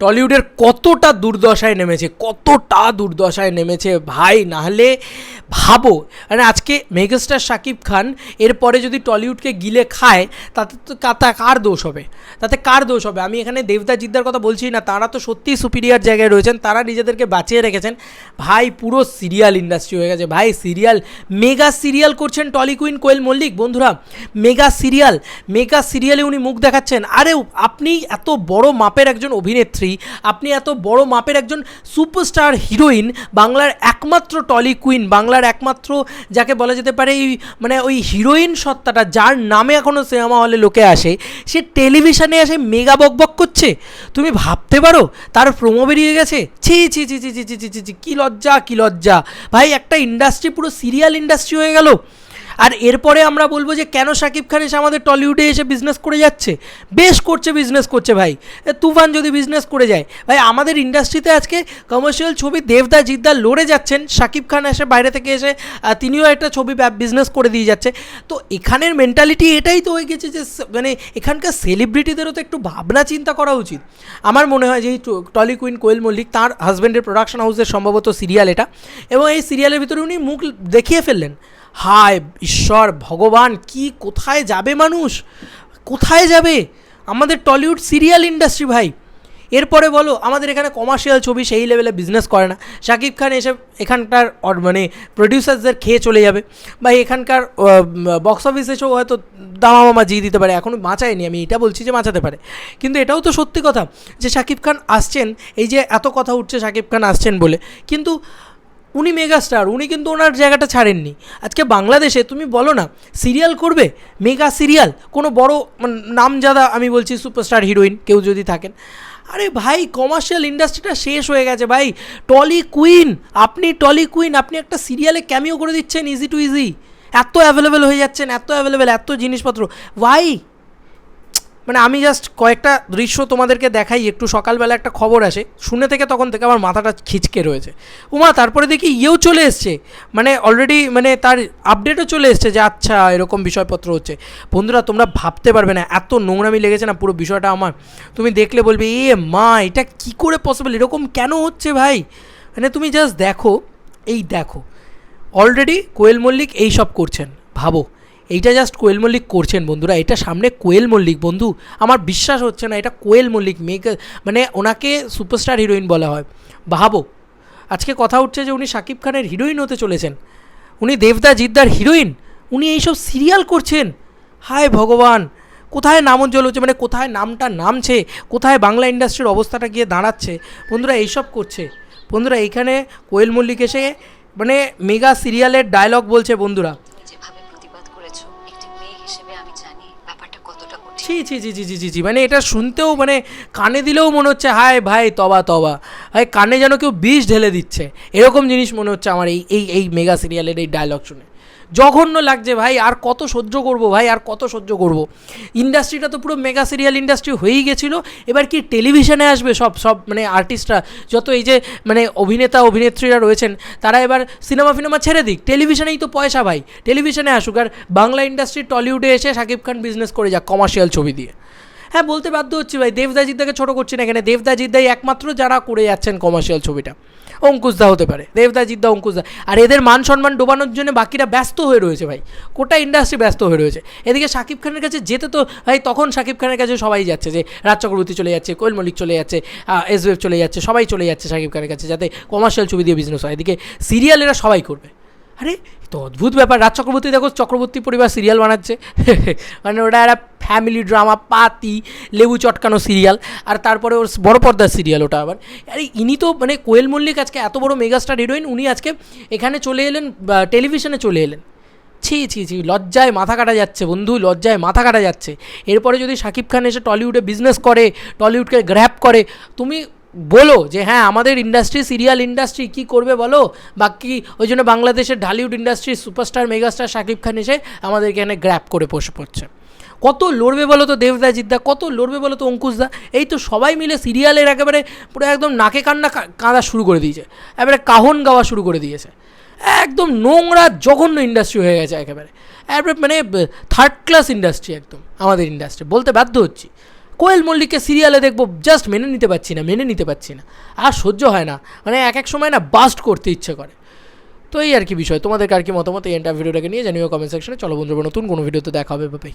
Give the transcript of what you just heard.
টলিউডের কতটা দুর্দশায় নেমেছে ভাই। নাহলে ভাবো, মানে আজকে মেগাস্টার শাকিব খান এরপরে যদি টলিউডকে গিলে খায় তাতে তো কার দোষ হবে? আমি এখানে দেবদা জিদ্দার কথা বলছি না, তারা তো সত্যিই সুপিরিয়ার জায়গায় রয়েছেন, তারা নিজেদেরকে বাঁচিয়ে রেখেছেন। ভাই পুরো সিরিয়াল ইন্ডাস্ট্রি হয়ে গেছে ভাই, মেগা সিরিয়াল করছেন টলি কুইন কোয়েল মল্লিক। বন্ধুরা, মেগা সিরিয়ালে উনি মুখ দেখাচ্ছেন। আরে আপনি এত বড় মাপের একজন অভিনেত্রী, আপনি এত বড় মাপের একজন সুপারস্টার হিরোইন, বাংলার একমাত্র টলি কুইন, বাংলার একমাত্র যাকে বলা যেতে পারে মানে ওই হিরোইন সত্তাটা, যার নামে এখনও সিনেমা হলে লোকে আসে, সে টেলিভিশনে এসে মেগা বকবক করছে। তুমি ভাবতে পারো তার প্রোমো বেরিয়ে গেছে। ছি ছি ছি ছি ছি ছি ছি ছি, কী লজ্জা ভাই। একটা ইন্ডাস্ট্রি পুরো সিরিয়াল ইন্ডাস্ট্রি হয়ে গেল। আর এরপরে আমরা বলবো যে কেন শাকিব খান এসে আমাদের টলিউডে এসে বিজনেস করে যাচ্ছে? বেশ বিজনেস করছে ভাই। তুফান যদি বিজনেস করে যায় ভাই, আমাদের ইন্ডাস্ট্রিতে আজকে কমার্শিয়াল ছবি দেবদা জিদ্দা লড়ে যাচ্ছেন, শাকিব খান এসে বাইরে থেকে এসে তিনিও একটা ছবি বিজনেস করে দিয়ে যাচ্ছে। তো এখানের মেন্টালিটি এটাই তো হয়ে গেছে যে মানে এখানকার সেলিব্রিটিদেরও তো একটু ভাবনা চিন্তা করা উচিত। আমার মনে হয় যে এই টলি কুইন কোয়েল মল্লিক, তার হাজব্যান্ডের প্রোডাকশন হাউসের সম্ভবত সিরিয়াল এটা, এবং এই সিরিয়ালের ভিতরে উনি মুখ দেখিয়ে ফেললেন। হায় ঈশ্বর ভগবান, কোথায় যাবে মানুষ, কোথায় যাবে আমাদের টলিউড সিরিয়াল ইন্ডাস্ট্রি ভাই? এরপরে বলো আমাদের এখানে কমার্শিয়াল ছবি সেই লেভেলে বিজনেস করে না, শাকিব খান এসে এখানকার মানে প্রডিউসারদের খেয়ে চলে যাবে, বা এখানকার বক্স অফিস এসেও হয়তো দামামা জিয়ে দিতে পারে। এখনও বাঁচায়নি, আমি এটা বলছি যে বাঁচাতে পারে, কিন্তু এটাও তো সত্যি কথা যে শাকিব খান আসছেন, এই যে এত কথা উঠছে শাকিব খান আসছেন বলে, কিন্তু উনি মেগাস্টার, উনি কিন্তু ওনার জায়গাটা ছাড়েননি। আজকে বাংলাদেশে তুমি বলো না সিরিয়াল করবে, মেগা সিরিয়াল, কোনো বড় নামজাদা, আমি বলছি সুপারস্টার হিরোইন কেউ যদি থাকেন, আরে ভাই কমার্শিয়াল ইন্ডাস্ট্রিটা শেষ হয়ে গেছে ভাই। টলি কুইন, আপনি একটা সিরিয়ালে ক্যামিও করে দিচ্ছেন ইজি টু ইজি, এত অ্যাভেলেবেল হয়ে যাচ্ছেন, এত জিনিসপত্র ভাই। মানে আমি জাস্ট কয়েকটা দৃশ্য তোমাদেরকে দেখাই একটু। সকালবেলা একটা খবর আসে, শুনে থেকে তখন থেকে আমার মাথাটা খিচকে রয়েছে। তারপরে দেখি চলে এসছে, মানে অলরেডি মানে তার আপডেটও চলে এসছে যে আচ্ছা এরকম বিষয়পত্র হচ্ছে। বন্ধুরা তোমরা ভাবতে পারবে না এত নোংরামি লেগেছে না পুরো বিষয়টা আমার। তুমি দেখলে বলবে মা এটা কি করে পসিবল, এরকম কেন হচ্ছে ভাই? মানে তুমি জাস্ট দেখো, অলরেডি কোয়েল মল্লিক এই সব করছেন। ভাবো এইটা জাস্ট কোয়েল মল্লিক করছেন বন্ধুরা, এটা সামনে কোয়েল মল্লিক। বন্ধু আমার বিশ্বাস হচ্ছে না এটা কোয়েল মল্লিক, মানে ওনাকে সুপারস্টার হিরোইন বলা হয়। ভাবো আজকে কথা উঠছে যে উনি শাকিব খানের হিরোইন হতে চলেছেন, উনি দেবদা জিদ্দার হিরোইন, উনি এইসব সিরিয়াল করছেন। হায় ভগবান, কোথায় নামজ্জ্বল হচ্ছে, মানে কোথায় নামটা নামছে, কোথায় বাংলা ইন্ডাস্ট্রির অবস্থাটা গিয়ে দাঁড়াচ্ছে। বন্ধুরা এইসব করছে। বন্ধুরা এইখানে কোয়েল মল্লিক এসে মানে মেগা সিরিয়ালের ডায়লগ বলছে। বন্ধুরা ছি, মানে এটা শুনতেও মানে কানে দিলেও মনে হচ্ছে হায় ভাই তবা, ভাই কানে যেন কেউ বিষ ঢেলে দিচ্ছে, এরকম জিনিস মনে হচ্ছে আমার এই মেগা সিরিয়ালের এই ডায়লগ শুনে। জঘন্য লাগছে ভাই, আর কত সহ্য করব? ইন্ডাস্ট্রিটা তো পুরো মেগা সিরিয়াল ইন্ডাস্ট্রি হয়েই গেছিলো, এবার কি টেলিভিশনে আসবে সব মানে আর্টিস্টরা, যত এই যে মানে অভিনেত্রীরা রয়েছেন, তারা এবার সিনেমা ছেড়ে দিক, টেলিভিশনেই তো পয়সা ভাই, টেলিভিশনে আসুক। আর বাংলা ইন্ডাস্ট্রি টলিউডে এসে শাকিব খান বিজনেস করে যাক কমার্শিয়াল ছবি দিয়ে। হ্যাঁ বলতে বাধ্য হচ্ছি ভাই, দেবদা জিদ্দাকে ছোটো করছি না এখানে, দেবদা জিদ্দাই একমাত্র যারা করে যাচ্ছেন কমার্শিয়াল ছবিটা। অঙ্কুশদা হতে পারে, দেবদা জিদ্দা অঙ্কুশদা, আর এদের মান সম্মান ডোবানোর জন্য বাকিরা ব্যস্ত হয়ে রয়েছে ভাই, গোটা ইন্ডাস্ট্রি ব্যস্ত হয়ে রয়েছে। এদিকে শাকিব খানের কাছে যেতে তো ভাই, তখন শাকিব খানের কাছে সবাই যাচ্ছে, যে রাজ চক্রবর্তী চলে যাচ্ছে, কোয়েল মল্লিক চলে যাচ্ছে, এসওয়েব চলে যাচ্ছে, সবাই চলে যাচ্ছে শাকিব খানের কাছে, যাতে কমার্শিয়াল ছবি দিয়ে বিজনেস হয়। এদিকে সিরিয়াল এরা সবাই করবে। আরে তো অদ্ভুত ব্যাপার, রাজ চক্রবর্তী দেখো চক্রবর্তী পরিবার সিরিয়াল বানাচ্ছে, মানে ওটা একটা ফ্যামিলি ড্রামা পাতি লেবু চটকানো সিরিয়াল, আর তারপরে ওর বড় পর্দার সিরিয়াল ওটা আবার। আরে ইনি তো মানে কোয়েল মল্লিক আজকে এত বড় মেগাস্টার হিরোইন, উনি আজকে এখানে চলে এলেন, টেলিভিশনে চলে এলেন। ছি, লজ্জায় মাথা কাটা যাচ্ছে বন্ধু, লজ্জায় মাথা কাটা যাচ্ছে। এরপরে যদি শাকিব খান এসে টলিউডে বিজনেস করে, টলিউডকে গ্র্যাব করে, তুমি বলো যে হ্যাঁ আমাদের ইন্ডাস্ট্রি সিরিয়াল ইন্ডাস্ট্রি কী করবে বলো? বাকি ওই জন্য বাংলাদেশের ঢালিউড ইন্ডাস্ট্রির সুপারস্টার মেগাস্টার শাকিব খান এসে আমাদের এখানে গ্র্যাব করে বসে পড়ছে। কত লড়বে বলো তো দেবদা জিদ্দা, কত লড়বে বলো তো অঙ্কুশদা? এই তো সবাই মিলে সিরিয়ালের একেবারে পুরো একদম নাকে কাঁদা শুরু করে দিয়েছে, একেবারে কাহন গাওয়া শুরু করে দিয়েছে। একদম নোংরা জঘন্য ইন্ডাস্ট্রি হয়ে গেছে একেবারে, মানে থার্ড ক্লাস ইন্ডাস্ট্রি একদম আমাদের ইন্ডাস্ট্রি, বলতে বাধ্য হচ্ছি। কোয়েল মল্লিককে সিরিয়ালে দেখবো, জাস্ট মেনে নিতে পারছি না, আর সহ্য হয় না, মানে এক এক সময় না বাস্ট করতে ইচ্ছে করে। তো এই আর কি বিষয়, তোমাদেরকে আর কি মতামত এই এন্টার ভিডিওটাকে নিয়ে জানিও কমেন্ট সেকশনে। চলো বন্ধুরা, নতুন কোনো ভিডিওতে দেখা হবে, বাই।